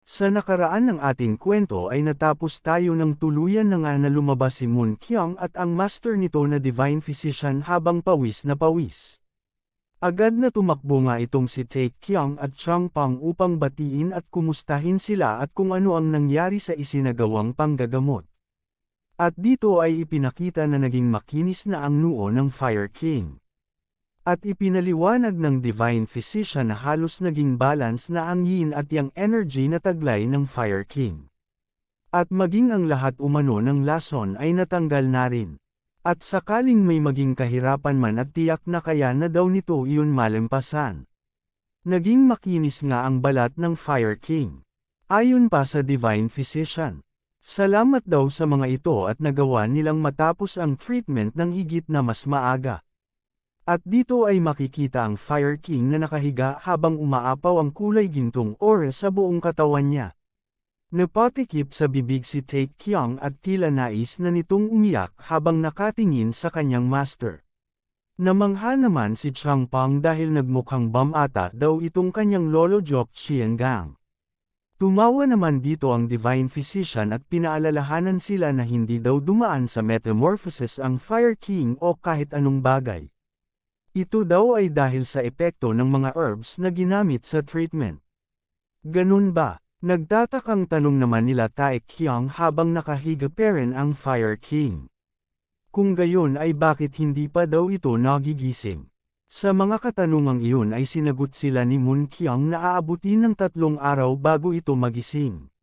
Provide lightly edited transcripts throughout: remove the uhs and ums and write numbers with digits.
Sa nakaraan ng ating kwento ay natapos tayo ng tuluyan na nga na lumabas si Moon Kyung at ang master nito na Divine Physician habang pawis na pawis. Agad na tumakbo nga itong si Tae Kyung at Chang Pang upang batiin at kumustahin sila at kung ano ang nangyari sa isinagawang panggagamot. At dito ay ipinakita na naging makinis na ang noo ng Fire King. At ipinaliwanag ng Divine Physician na halos naging balance na ang yin at yang energy na taglay ng Fire King. At maging ang lahat umano ng lason ay natanggal na rin. At sakaling may maging kahirapan man at tiyak na kaya na daw nito iyon malampasan. Naging makinis nga ang balat ng Fire King. Ayon pa sa Divine Physician. Salamat daw sa mga ito at nagawa nilang matapos ang treatment ng higit na mas maaga. At dito ay makikita ang Fire King na nakahiga habang umaapaw ang kulay gintong aura sa buong katawan niya. Napatikip sa bibig si Tae Kyung at tila nais na nitong umiyak habang nakatingin sa kanyang master. Namangha naman si Chang Pang dahil nagmukhang ata daw itong kanyang lolo Jok Chien Gang. Tumawa naman dito ang Divine Physician at pinaalalahanan sila na hindi daw dumaan sa metamorphosis ang Fire King o kahit anong bagay. Ito daw ay dahil sa epekto ng mga herbs na ginamit sa treatment. Ganun ba? Nagtatakang tanong naman nila Tae Kyung habang nakahiga pa rin ang Fire King. Kung gayon ay bakit hindi pa daw ito nagigising? Sa mga katanungang iyon ay sinagot sila ni Moon Kyung na aabutin ng 3 araw bago ito magising.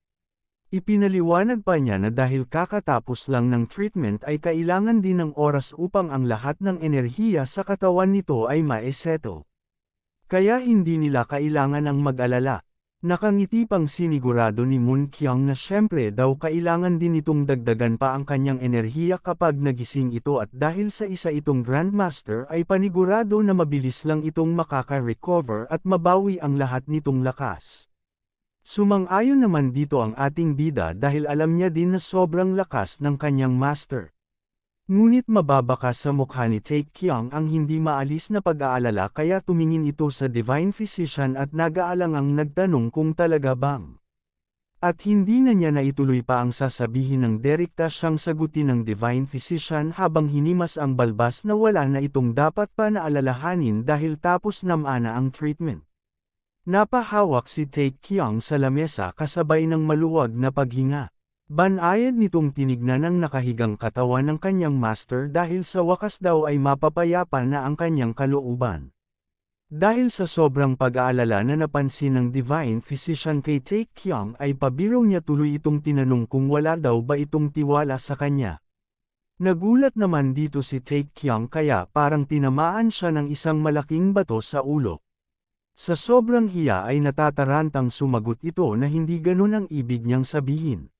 Ipinaliwanag pa niya na dahil kakatapos lang ng treatment ay kailangan din ng oras upang ang lahat ng enerhiya sa katawan nito ay maeseto. Kaya hindi nila kailangan ang mag-alala. Nakangiti pang sinigurado ni Moon Kyung na syempre daw kailangan din itong dagdagan pa ang kanyang enerhiya kapag nagising ito at dahil sa isa itong Grandmaster ay panigurado na mabilis lang itong makaka-recover at mabawi ang lahat nitong lakas. Sumang-ayon naman dito ang ating bida dahil alam niya din na sobrang lakas ng kanyang master. Ngunit mababaka sa mukha ni Tae Kyung ang hindi maalis na pag-aalala kaya tumingin ito sa Divine Physician at nag-aalangang nagtanong kung talaga bang. At hindi na niya naituloy pa ang sasabihin ng direkta siyang sagutin ng Divine Physician habang hinimas ang balbas na wala na itong dapat pa na alalahanin dahil tapos namana ang treatment. Napahawak si Tae Kyung sa lamesa kasabay ng maluwag na paghinga. Banayad nitong tinignan ang nakahigang katawan ng kanyang master dahil sa wakas daw ay mapapayapa na ang kanyang kalooban. Dahil sa sobrang pag-aalala na napansin ng Divine Physician kay Tae Kyung ay pabiro niya tuloy itong tinanong kung wala daw ba itong tiwala sa kanya. Nagulat naman dito si Tae Kyung kaya parang tinamaan siya ng isang malaking bato sa ulo. Sa sobrang hiya ay natatarantang sumagot ito na hindi ganun ang ibig niyang sabihin.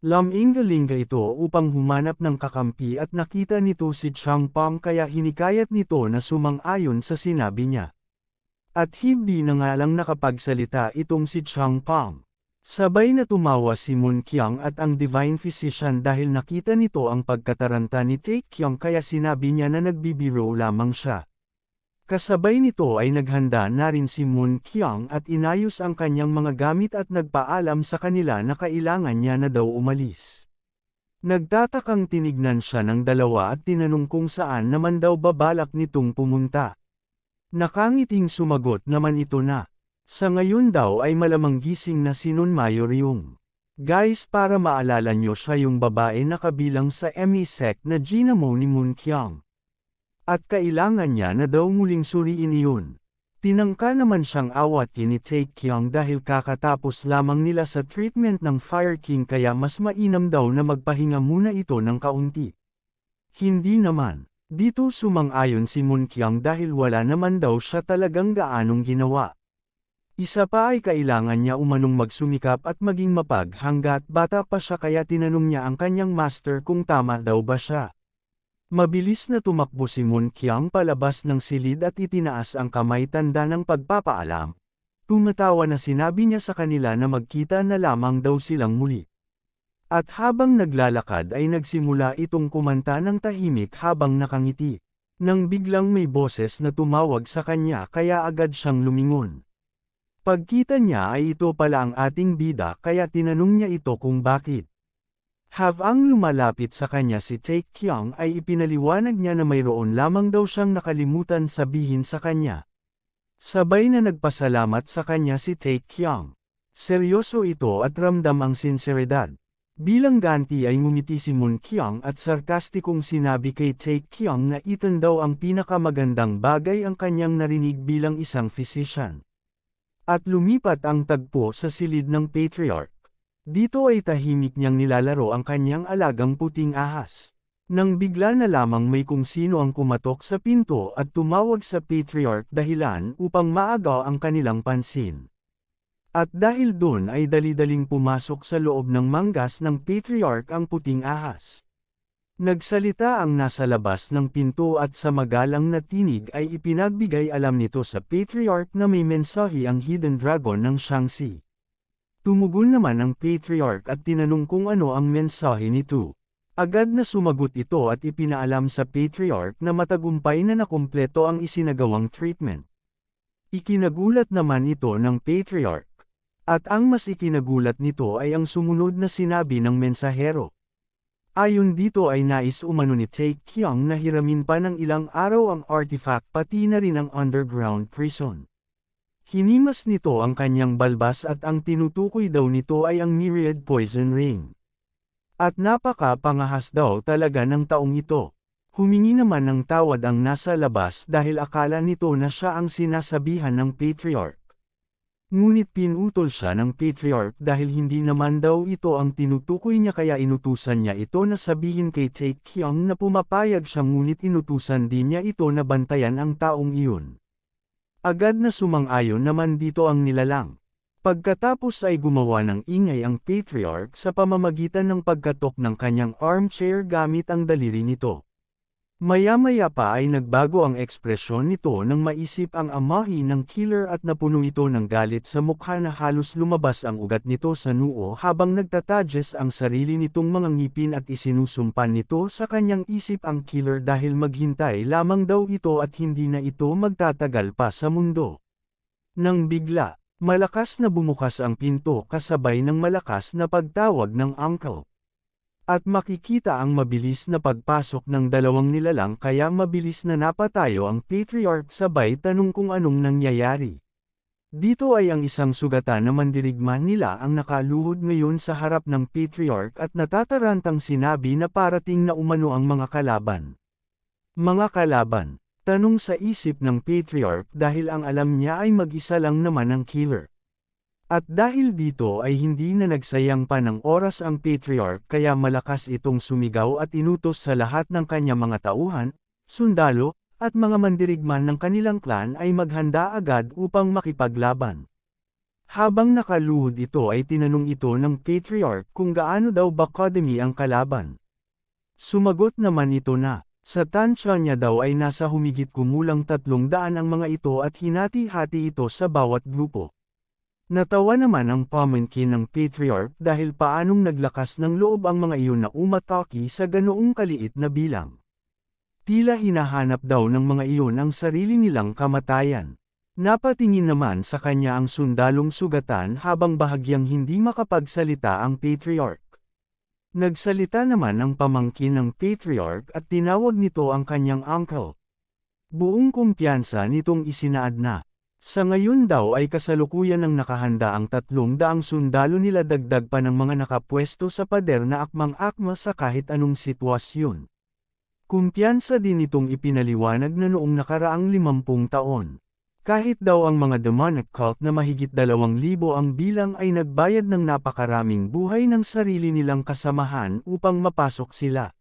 Laminggalinga ito upang humanap ng kakampi at nakita nito si Chang Pang kaya hinikayat nito na sumang-ayon sa sinabi niya. At hindi na nga lang nakapagsalita itong si Chang Pang. Sabay na tumawa si Moon Kyung at ang Divine Physician dahil nakita nito ang pagkataranta ni Tae Kyung kaya sinabi niya na nagbibiro lamang siya. Kasabay nito ay naghanda na rin si Moon Kyung at inayos ang kanyang mga gamit at nagpaalam sa kanila na kailangan niya na daw umalis. Nagtatakang tinignan siya ng dalawa at tinanong kung saan naman daw babalak nitong pumunta. Nakangiting sumagot naman ito na. Sa ngayon daw ay malamang gising na si Nun Mayor Yung. Guys, para maalala nyo siya yung babae na kabilang sa ME-sec na ginamo ni Moon Kyung. At kailangan niya na daw muling suriin iyon. Tinangka naman siyang awatin ni Tae Kyung dahil kakatapos lamang nila sa treatment ng Fire King kaya mas mainam daw na magpahinga muna ito ng kaunti. Hindi naman. Dito sumang-ayon si Moon Kyung dahil wala naman daw siya talagang gaanong ginawa. Isa pa ay kailangan niya umanong magsumikap at maging mapag hanggat bata pa siya kaya tinanong niya ang kanyang master kung tama daw ba siya. Mabilis na tumakbo si Moon Kyung palabas ng silid at itinaas ang kamay tanda ng pagpapaalam. Tumatawa na sinabi niya sa kanila na magkita na lamang daw silang muli. At habang naglalakad ay nagsimula itong kumanta ng tahimik habang nakangiti. Nang biglang may boses na tumawag sa kanya kaya agad siyang lumingon. Pagkita niya ay ito pala ang ating bida kaya tinanong niya ito kung bakit. Habang lumalapit sa kanya si Taekyung ay ipinaliwanag niya na mayroon lamang daw siyang nakalimutan sabihin sa kanya. Sabay na nagpasalamat sa kanya si Taekyung. Seryoso ito at ramdam ang sinseridad. Bilang ganti ay ngumiti si Moon Kyung at sarkastikong sinabi kay Taekyung na iton daw ang pinakamagandang bagay ang kanyang narinig bilang isang physician. At lumipat ang tagpo sa silid ng patriarch. Dito ay tahimik niyang nilalaro ang kanyang alagang puting ahas. Nang bigla na lamang may kung sino ang kumatok sa pinto at tumawag sa patriarch dahilan upang maagaw ang kanilang pansin. At dahil doon ay dali-daling pumasok sa loob ng manggas ng patriarch ang puting ahas. Nagsalita ang nasa labas ng pinto at sa magalang na tinig ay ipinagbigay alam nito sa patriarch na may mensahe ang hidden dragon ng Shangxi. Tumugon naman ang patriarch at tinanong kung ano ang mensahe nito. Agad na sumagot ito at ipinaalam sa patriarch na matagumpay na nakumpleto ang isinagawang treatment. Ikinagulat naman ito ng patriarch. At ang mas ikinagulat nito ay ang sumunod na sinabi ng mensahero. Ayon dito ay nais umano ni Taekyung na hiramin pa ng ilang araw ang artifact pati na rin ang underground prison. Hinimas nito ang kanyang balbas at ang tinutukoy daw nito ay ang myriad poison ring. At napaka-pangahas daw talaga ng taong ito. Humingi naman ng tawad ang nasa labas dahil akala nito na siya ang sinasabihan ng patriarch. Ngunit pinutol siya ng patriarch dahil hindi naman daw ito ang tinutukoy niya kaya inutusan niya ito na sabihin kay Taekyung na pumapayag siya ngunit inutusan din niya ito na bantayan ang taong iyon. Agad na sumang-ayon naman dito ang nilalang. Pagkatapos ay gumawa ng ingay ang patriarch sa pamamagitan ng pagkatok ng kanyang armchair gamit ang daliri nito. Maya-maya pa ay nagbago ang ekspresyon nito nang maisip ang amahi ng killer at napuno ito ng galit sa mukha na halos lumabas ang ugat nito sa noo habang nagtatadyes ang sarili nitong mga ngipin at isinusumpan nito sa kanyang isip ang killer dahil maghintay lamang daw ito at hindi na ito magtatagal pa sa mundo. Nang bigla, malakas na bumukas ang pinto kasabay ng malakas na pagtawag ng uncle. At makikita ang mabilis na pagpasok ng dalawang nilalang kaya mabilis na napatayo ang patriarch sabay tanong kung anong nangyayari. Dito ay ang isang sugatan na mandirigma nila ang nakaluhod ngayon sa harap ng patriarch at natatarantang sinabi na parating na umano ang mga kalaban. Mga kalaban, tanong sa isip ng patriarch dahil ang alam niya ay mag-isa lang naman ang killer. At dahil dito ay hindi na nagsayang pa ng oras ang patriarch kaya malakas itong sumigaw at inutos sa lahat ng kanyang mga tauhan, sundalo, at mga mandirigman ng kanilang clan ay maghanda agad upang makipaglaban. Habang nakaluhod ito ay tinanong ito ng patriarch kung gaano daw ba kadami ang kalaban. Sumagot naman ito na, sa tansya niya daw ay nasa humigit kumulang 300 ang mga ito at hinati-hati ito sa bawat grupo. Natawa naman ang pamangkin ng patriarch dahil paanong naglakas ng loob ang mga iyon na umatake sa ganoong kaliit na bilang. Tila hinahanap daw ng mga iyon ang sarili nilang kamatayan. Napatingin naman sa kanya ang sundalong sugatan habang bahagyang hindi makapagsalita ang patriarch. Nagsalita naman ang pamangkin ng patriarch at tinawag nito ang kanyang uncle. Buong kumpiyansa nitong isinaad na. Sa ngayon daw ay kasalukuyan ng nakahanda ang 300 sundalo nila dagdag pa ng mga nakapwesto sa pader na akmang-akma sa kahit anong sitwasyon. Kumpiyansa din itong ipinaliwanag na noong nakaraang 50 taon. Kahit daw ang mga demonic cult na mahigit 2,000 ang bilang ay nagbayad ng napakaraming buhay ng sarili nilang kasamahan upang mapasok sila.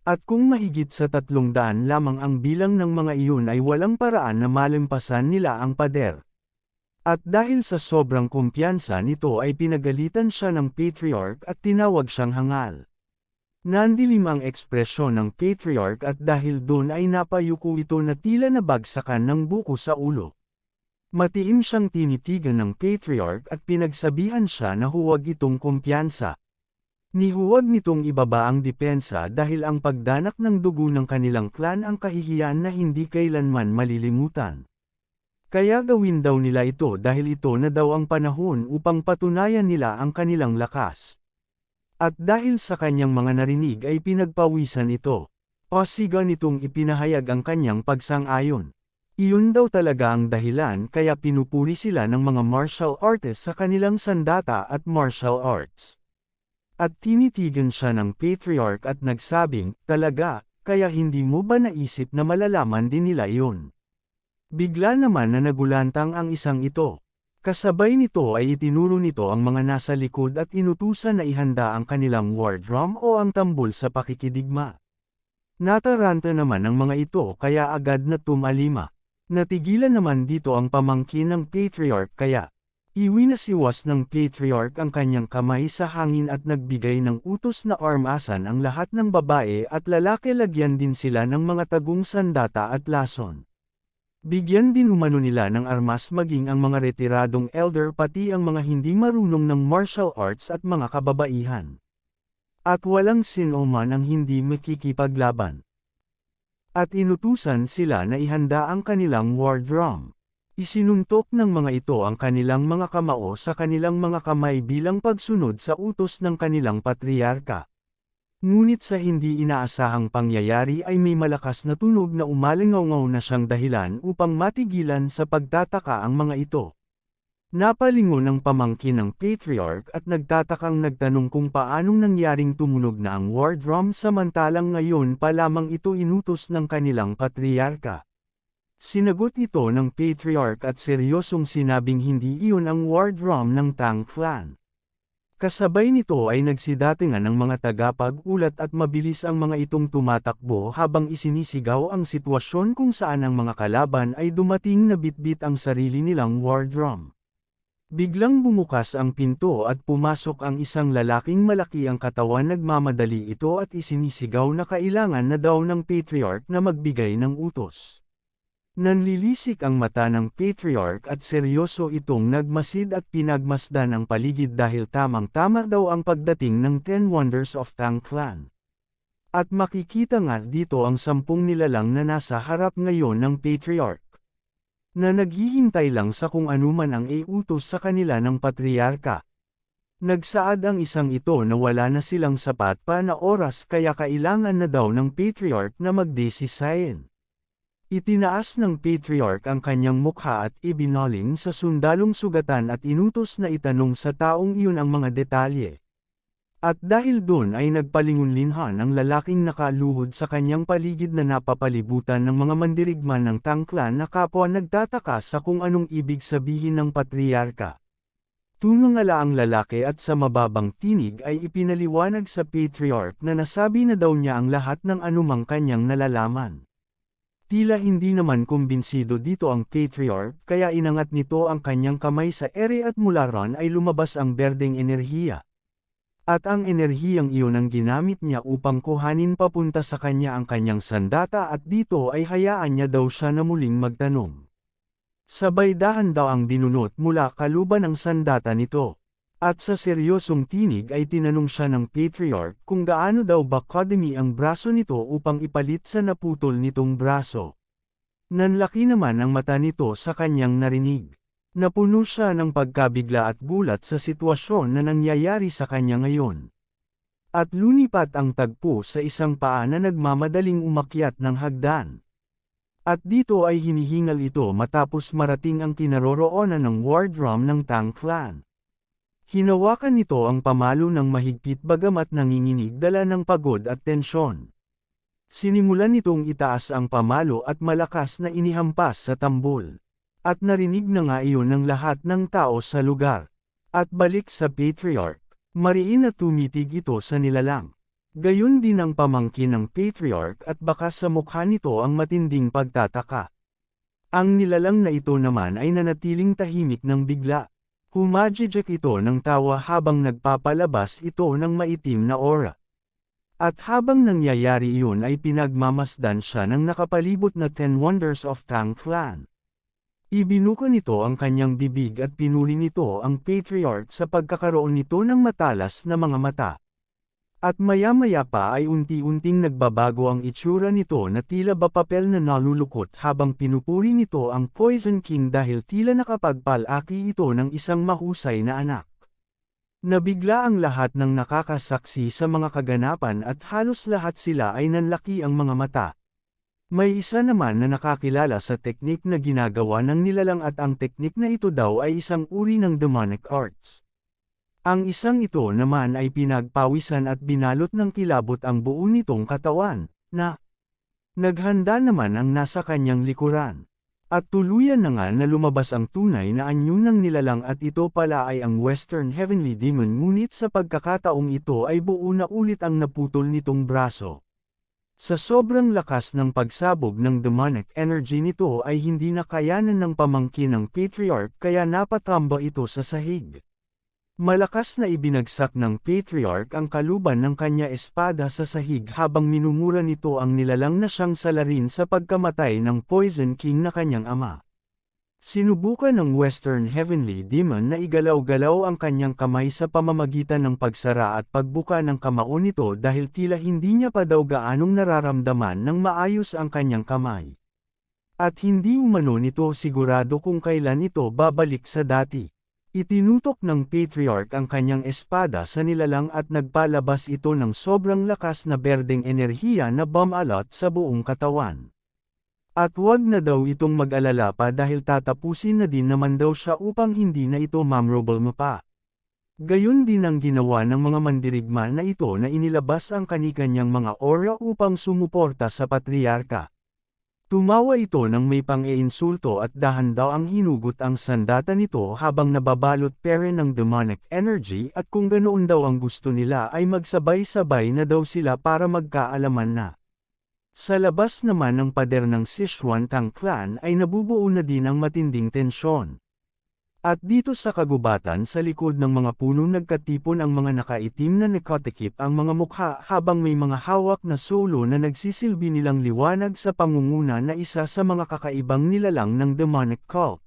At kung mahigit sa 300 lamang ang bilang ng mga iyon ay walang paraan na malampasan nila ang pader. At dahil sa sobrang kumpiyansa nito ay pinagalitan siya ng patriarch at tinawag siyang hangal. Nandilim ang ekspresyon ng patriarch at dahil doon ay napayuko ito na tila nabagsakan ng buko sa ulo. Matiim siyang tinitigan ng patriarch at pinagsabihan siya na huwag itong kumpiyansa. Nihuwag nitong ibaba ang depensa dahil ang pagdanak ng dugo ng kanilang clan ang kahihiyan na hindi kailanman malilimutan. Kaya gawin daw nila ito dahil ito na daw ang panahon upang patunayan nila ang kanilang lakas. At dahil sa kanyang mga narinig ay pinagpawisan ito. Pasigan nitong ipinahayag ang kanyang pagsang-ayon. Iyon daw talaga ang dahilan kaya pinupuri sila ng mga martial artists sa kanilang sandata at martial arts. At tinitigan siya ng patriarch at nagsabing, talaga, kaya hindi mo ba naisip na malalaman din nila iyon? Bigla naman na nagulantang ang isang ito. Kasabay nito ay itinuro nito ang mga nasa likod at inutusan na ihanda ang kanilang war drum o ang tambol sa pakikidigma. Nataranta naman ang mga ito kaya agad na tumalima. Natigilan naman dito ang pamangkin ng patriarch kaya iwinasiwas ng patriarch ang kanyang kamay sa hangin at nagbigay ng utos na armasan ang lahat ng babae at lalaki, lagyan din sila ng mga tagong sandata at lason. Bigyan din umano nila ng armas maging ang mga retiradong elder pati ang mga hindi marunong ng martial arts at mga kababaihan. At walang sino man ang hindi makikipaglaban. At inutusan sila na ihanda ang kanilang war drum. Isinuntok ng mga ito ang kanilang mga kamao sa kanilang mga kamay bilang pagsunod sa utos ng kanilang patriarka. Ngunit sa hindi inaasahang pangyayari ay may malakas na tunog na umalingaw na siyang dahilan upang matigilan sa pagtataka ang mga ito. Napalingon ang pamangkin ng patriarch at nagtatakang nagtanong kung paanong nangyaring tumunog na ang war drum samantalang ngayon pa lamang ito inutos ng kanilang patriarka. Sinagot ito ng patriarch at seryosong sinabing hindi iyon ang war drum ng Tang clan. Kasabay nito ay nagsidatingan ng mga tagapag-ulat at mabilis ang mga itong tumatakbo habang isinisigaw ang sitwasyon kung saan ang mga kalaban ay dumating na bitbit ang sarili nilang war drum. Biglang bumukas ang pinto at pumasok ang isang lalaking malaki ang katawan, nagmamadali ito at isinisigaw na kailangan na daw ng patriarch na magbigay ng utos. Nanlilisik ang mata ng patriarch at seryoso itong nagmasid at pinagmasdan ang paligid dahil tamang-tama daw ang pagdating ng 10 Wonders of Tang Clan. At makikita nga dito ang 10 nilalang na nasa harap ngayon ng patriarch, na naghihintay lang sa kung anuman ang iutos sa kanila ng patriarka. Nagsaad ang isang ito na wala na silang sapat pa na oras kaya kailangan na daw ng patriarch na magdesisyon. Itinaas ng patriarch ang kanyang mukha at ibinaling sa sundalong sugatan at inutos na itanong sa taong iyon ang mga detalye. At dahil doon ay nagpalingunlinhan ang lalaking nakaluhod sa kanyang paligid na napapalibutan ng mga mandirigma ng Tang clan na kapwa nagtataka sa kung anong ibig sabihin ng patriarka. Tumangala ang lalaki at sa mababang tinig ay ipinaliwanag sa patriarch na nasabi na daw niya ang lahat ng anumang kanyang nalalaman. Tila hindi naman kumbinsido dito ang patriarch kaya inangat nito ang kanyang kamay sa ere at mula ron ay lumabas ang berdeng enerhiya. At ang enerhiyang iyon ang ginamit niya upang kuhanin papunta sa kanya ang kanyang sandata at dito ay hayaan niya daw siya na muling magtanong. Sabay dahan daw ang binunot mula kaluban ng sandata nito. At sa seryosong tinig ay tinanong siya ng patriarch kung gaano daw ba kadami ang braso nito upang ipalit sa naputol nitong braso. Nanlaki naman ang mata nito sa kanyang narinig. Napuno siya ng pagkabigla at gulat sa sitwasyon na nangyayari sa kanya ngayon. At lumipat ang tagpo sa isang paa na nagmamadaling umakyat ng hagdan. At dito ay hinihingal ito matapos marating ang kinaroroonan ng war drum ng Tang clan. Hinawakan nito ang pamalo ng mahigpit bagamat nanginginig dala ng pagod at tensyon. Sinimulan nitong itaas ang pamalo at malakas na inihampas sa tambol. At narinig na nga iyon ng lahat ng tao sa lugar. At balik sa patriarch, mariin na tumitig ito sa nilalang. Gayon din ang pamangkin ng patriarch at baka sa mukha nito ang matinding pagtataka. Ang nilalang na ito naman ay nanatiling tahimik ng bigla. Humajijek ito ng tawa habang nagpapalabas ito ng maitim na aura. At habang nangyayari iyon ay pinagmamasdan siya ng nakapalibot na 10 Wonders of Tang clan. Ibinuka nito ang kanyang bibig at pinuri nito ang patriarch sa pagkakaroon nito ng matalas na mga mata. At maya-maya pa ay unti-unting nagbabago ang itsura nito na tila ba papel na nalulukot habang pinupuri nito ang Poison King dahil tila nakapagpalaki ito ng isang mahusay na anak. Nabigla ang lahat ng nakakasaksi sa mga kaganapan at halos lahat sila ay nanlaki ang mga mata. May isa naman na nakakilala sa teknik na ginagawa ng nilalang at ang teknik na ito daw ay isang uri ng demonic arts. Ang isang ito naman ay pinagpawisan at binalot ng kilabot ang buo nitong katawan, na naghanda naman ang nasa kanyang likuran. At tuluyan na nga na lumabas ang tunay na anyo ng nilalang at ito pala ay ang Western Heavenly Demon ngunit sa pagkakataong ito ay buo na ulit ang naputol nitong braso. Sa sobrang lakas ng pagsabog ng demonic energy nito ay hindi na kayanan ng pamangkin ng Patriarch kaya napatamba ito sa sahig. Malakas na ibinagsak ng Patriarch ang kaluban ng kanya espada sa sahig habang minumura nito ang nilalang na siyang salarin sa pagkamatay ng Poison King na kanyang ama. Sinubukan ng Western Heavenly Demon na igalaw-galaw ang kanyang kamay sa pamamagitan ng pagsara at pagbuka ng kamao nito dahil tila hindi niya pa daw gaanong nararamdaman ng maayos ang kanyang kamay. At hindi umano nito sigurado kung kailan ito babalik sa dati. Itinutok ng Patriarch ang kanyang espada sa nilalang at nagpalabas ito ng sobrang lakas na berdeng enerhiya na bumalot sa buong katawan. At wag na daw itong mag-alala pa dahil tatapusin na din naman daw siya upang hindi na ito memorable pa. Gayon din ang ginawa ng mga mandirigma na ito na inilabas ang kanikanyang mga aura upang sumuporta sa patriarka. Tumawa ito ng may pang-iinsulto at dahan daw ang hinugot ang sandata nito habang nababalot pere ng demonic energy at kung ganoon daw ang gusto nila ay magsabay-sabay na daw sila para magkaalaman na. Sa labas naman ng pader ng Sichuan Tang Clan ay nabubuo na din ang matinding tensyon. At dito sa kagubatan sa likod ng mga puno nagkatipon ang mga nakaitim na nakatikip ang mga mukha habang may mga hawak na solo na nagsisilbi nilang liwanag sa pangunguna na isa sa mga kakaibang nilalang ng demonic cult.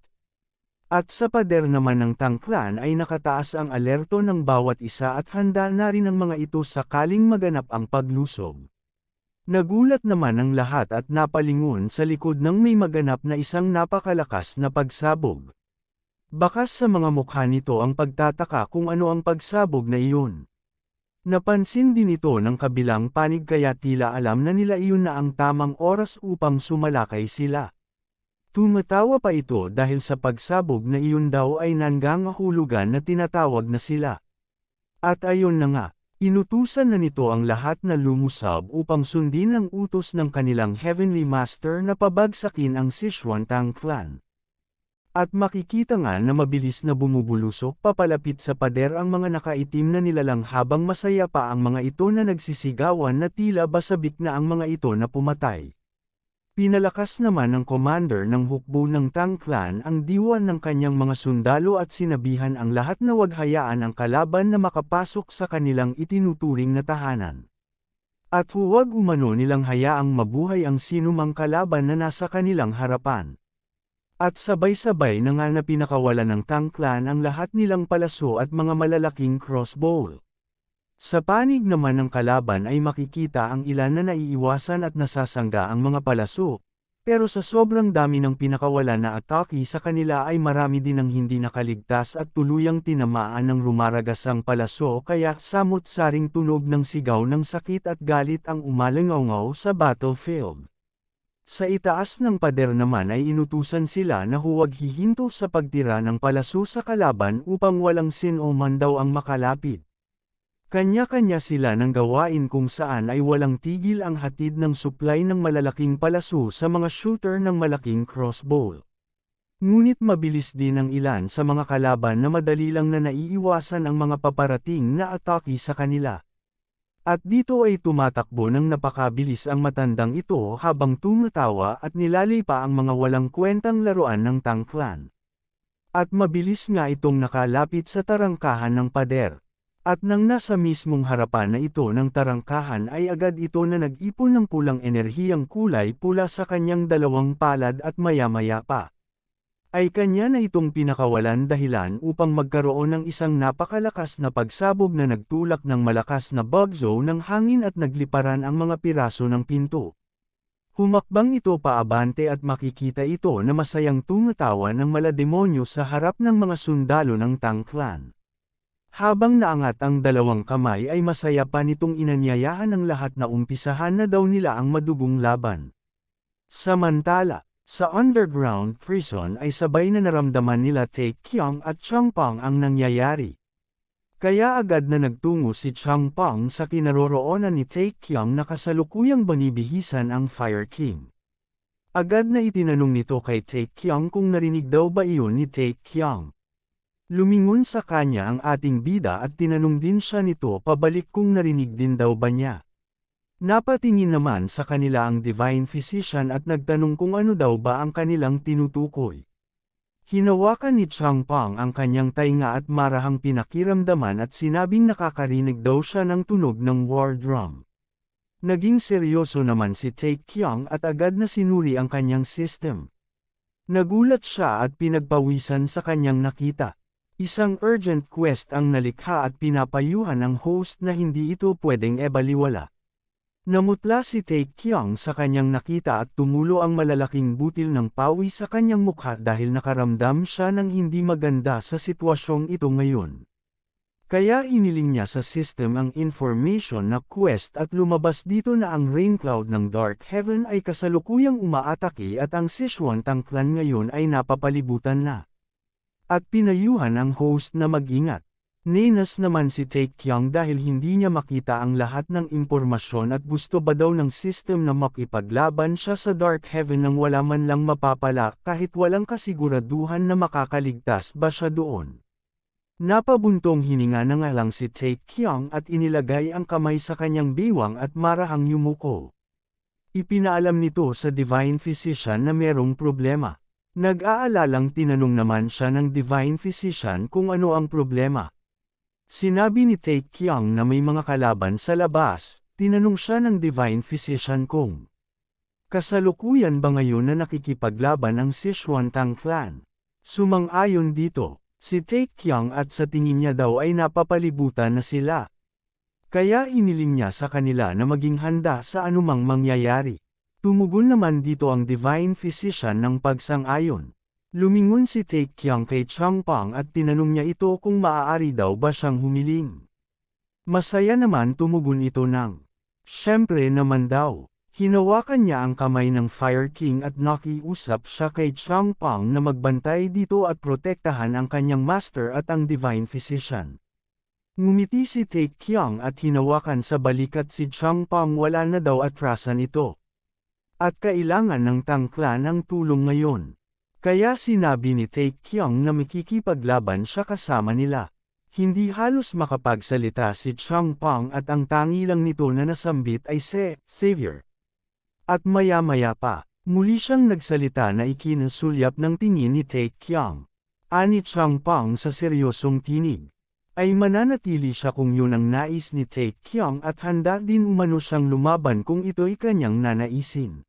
At sa pader naman ng Tang Clan ay nakataas ang alerto ng bawat isa at handa na rin ang mga ito sakaling maganap ang paglusob. Nagulat naman ang lahat at napalingon sa likod ng may maganap na isang napakalakas na pagsabog. Bakas sa mga mukha nito ang pagtataka kung ano ang pagsabog na iyon. Napansin din ito ng kabilang panig kaya tila alam na nila iyon na ang tamang oras upang sumalakay sila. Tumatawa pa ito dahil sa pagsabog na iyon daw ay nanggangahulugan na tinatawag na sila. At ayon na nga, inutusan na nito ang lahat na lumusab upang sundin ang utos ng kanilang Heavenly Master na pabagsakin ang Sichuan Tang Clan. At makikita nga na mabilis na bumubulusok papalapit sa pader ang mga nakaitim na nilalang habang masaya pa ang mga ito na nagsisigawan na tila basabik na ang mga ito na pumatay. Pinalakas naman ng commander ng hukbo ng Tang Clan ang diwa ng kanyang mga sundalo at sinabihan ang lahat na wag hayaan ang kalaban na makapasok sa kanilang itinuturing na tahanan. At huwag umano nilang hayaang mabuhay ang sinumang kalaban na nasa kanilang harapan. At sabay-sabay na nga na pinakawalan ng Tang Clan ang lahat nilang palaso at mga malalaking crossbow. Sa panig naman ng kalaban ay makikita ang ilan na naiiwasan at nasasangga ang mga palaso, pero sa sobrang dami ng pinakawalan na atake sa kanila ay marami din ang hindi nakaligtas at tuluyang tinamaan ng rumaragasang palaso kaya samot-saring tunog ng sigaw ng sakit at galit ang umalangaw sa battlefield. Sa itaas ng pader naman ay inutusan sila na huwag hihinto sa pagtira ng palaso sa kalaban upang walang sino man daw ang makalapit. Kanya-kanya sila ng gawain kung saan ay walang tigil ang hatid ng supply ng malalaking palaso sa mga shooter ng malaking crossbow. Ngunit mabilis din ang ilan sa mga kalaban na madali lang na naiiwasan ang mga paparating na atake sa kanila. At dito ay tumatakbo ng napakabilis ang matandang ito habang tumatawa at nilalay pa ang mga walang kwentang laruan ng Tang Clan. At mabilis nga itong nakalapit sa tarangkahan ng pader. At nang nasa mismong harapan na ito ng tarangkahan ay agad ito na nag-ipon ng pulang enerhiyang kulay pula sa kanyang dalawang palad at maya-maya pa. ay kanya na itong pinakawalan dahilan upang magkaroon ng isang napakalakas na pagsabog na nagtulak ng malakas na bagyo ng hangin at nagliparan ang mga piraso ng pinto. Humakbang ito paabante at makikita ito na masayang tumatawa ng malademonyo sa harap ng mga sundalo ng Tang Clan. Habang naangat ang dalawang kamay ay masaya pa nitong inanyayahan ng lahat na umpisahan na daw nila ang madugong laban. Samantala, sa underground prison ay sabay na naramdaman nila Tae Kyung at Changpang ang nangyayari. Kaya agad na nagtungo si Changpang sa kinaroroonan ni Tae Kyung na kasalukuyang banibihisan ang Fire King. Agad na itinanong nito kay Tae Kyung kung narinig daw ba iyon ni Tae Kyung. Lumingon sa kanya ang ating bida at tinanong din siya nito pabalik kung narinig din daw ba niya. Napatingin naman sa kanila ang Divine Physician at nagtanong kung ano daw ba ang kanilang tinutukoy. Hinawakan ni Changpang ang kanyang tainga at marahang pinakiramdaman at sinabing nakakarinig daw siya ng tunog ng war drum. Naging seryoso naman si Tae Kyung at agad na sinuri ang kanyang system. Nagulat siya at pinagpawisan sa kanyang nakita. Isang urgent quest ang nalikha at pinapayuhan ng host na hindi ito pwedeng ebaliwala. Namutla si Tae Kyung sa kanyang nakita at tumulo ang malalaking butil ng pawi sa kanyang mukha dahil nakaramdam siya ng hindi maganda sa sitwasyong ito ngayon. Kaya iniling niya sa system ang information na quest at lumabas dito na ang rain cloud ng Dark Heaven ay kasalukuyang umaatake at ang Sichuan Tang Clan ngayon ay napapalibutan na. At pinayuhan ang host na mag-ingat. Ninas naman si Tae Kyung dahil hindi niya makita ang lahat ng impormasyon at gusto ba daw ng system na makipaglaban siya sa Dark Heaven nang wala man lang mapapala kahit walang kasiguraduhan na makakaligtas ba siya doon. Napabuntong hininga na nga lang si Tae Kyung at inilagay ang kamay sa kanyang biwang at marahang yumuko. Ipinaalam nito sa Divine Physician na merong problema. Nag-aalalang tinanong naman siya ng Divine Physician kung ano ang problema. Sinabi ni Tae Kyung na may mga kalaban sa labas, tinanong siya ng Divine Physician kung kasalukuyan ba ngayon na nakikipaglaban ang Sichuan Tang Clan. Sumang-ayon dito, si Tae Kyung at sa tingin niya daw ay napapalibutan na sila. Kaya iniling niya sa kanila na maging handa sa anumang mangyayari. Tumugon naman dito ang Divine Physician ng pagsang-ayon. Lumingon si Tae Kyung kay Changpang at tinanong niya ito kung maaari daw ba siyang humiling. Masaya naman tumugon ito ng, "Siyempre naman daw." Hinawakan niya ang kamay ng Fire King at nakiusap siya kay Changpang na magbantay dito at protektahan ang kanyang master at ang Divine Physician. Ngumiti si Tae Kyung at hinawakan sa balikat si Changpang wala na daw atrasan ito. At kailangan ng Tang Clan ang tulong ngayon. Kaya sinabi ni Tae Kyung na makikipaglaban siya kasama nila. Hindi halos makapagsalita si Changpang at ang tangi lang nito na nasambit ay Savior. At maya-maya pa, muli siyang nagsalita na ikinasulyap ng tingin ni Tae Kyung. Ani Changpang sa seryosong tinig. Ay mananatili siya kung yun ang nais ni Tae Kyung at handa din umano siyang lumaban kung ito'y kanyang nanaisin.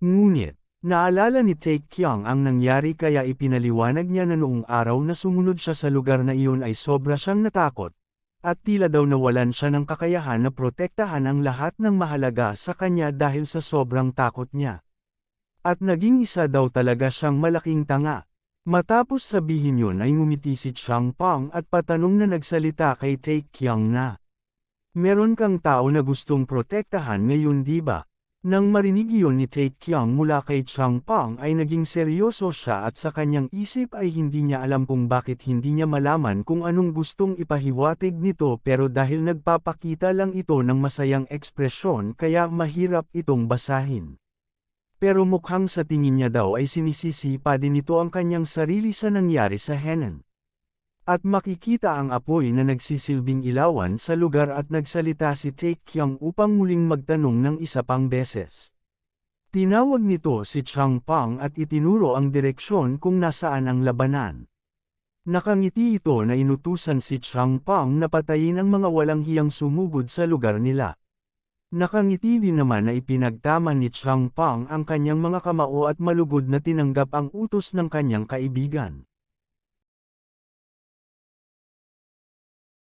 Ngunit, naalala ni Tae Kyung ang nangyari kaya ipinaliwanag niya na noong araw na sumunod siya sa lugar na iyon ay sobra siyang natakot, at tila daw nawalan siya ng kakayahan na protektahan ang lahat ng mahalaga sa kanya dahil sa sobrang takot niya. At naging isa daw talaga siyang malaking tanga. Matapos sabihin yun ay ngumiti si Changpang at patanong na nagsalita kay Tae Kyung na, "Meron kang tao na gustong protektahan ngayon di ba?" Nang marinig iyon ni Tae Kyung mula kay Changpang ay naging seryoso siya at sa kanyang isip ay hindi niya alam kung bakit hindi niya malaman kung anong gustong ipahiwatig nito pero dahil nagpapakita lang ito ng masayang ekspresyon kaya mahirap itong basahin. Pero mukhang sa tingin niya daw ay sinisisi pa din nito ang kanyang sarili sa nangyari sa Henan. At makikita ang apoy na nagsisilbing ilawan sa lugar at nagsalita si Tae Kyung upang muling magtanong ng isa pang beses. Tinawag nito si Changpang at itinuro ang direksyon kung nasaan ang labanan. Nakangiti ito na inutusan si Changpang na patayin ang mga walang hiyang sumugod sa lugar nila. Nakangiti din naman na ipinagtama ni Chang Pang ang kanyang mga kamao at malugod na tinanggap ang utos ng kanyang kaibigan.